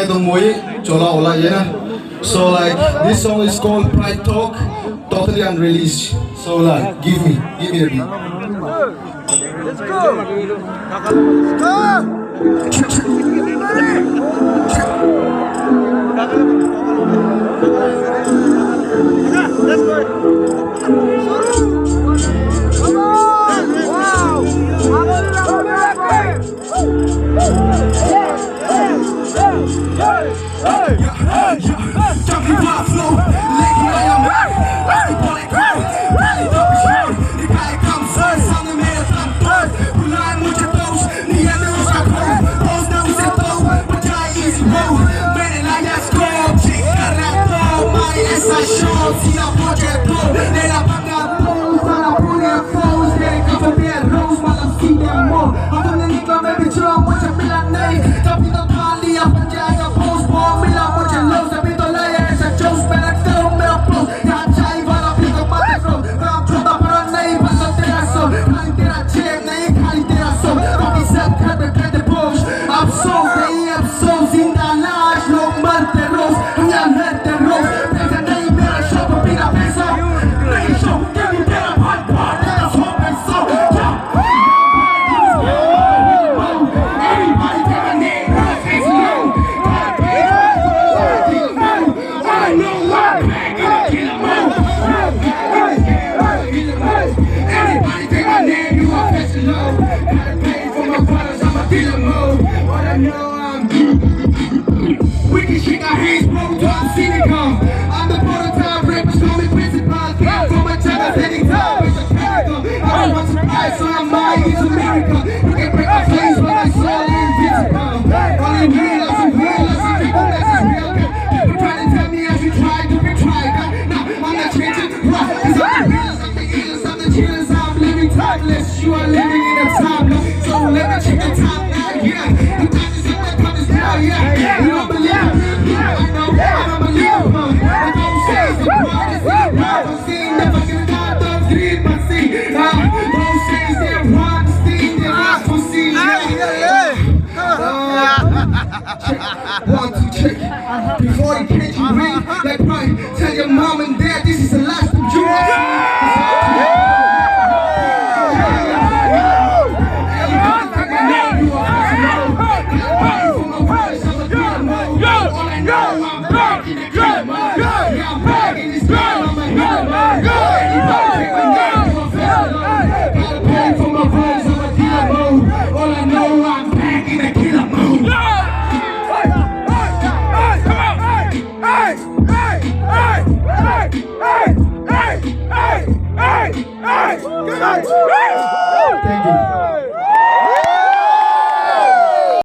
Nentong Chola Ola yeah. So like this song is called Pride Talk, totally unreleased. So like give me the beat. Let's go! Let's You are living in a time, so let me check the time now, yeah. You got this in my promise now, yeah. You don't believe me, I know, I don't believe me. I don't say it's the brightest thing I've seen. Never gonna die, don't dream my scene. Don't say it's the brightest thing that I've seen. Check, 1, 2, check. Before you catch you ring, like right.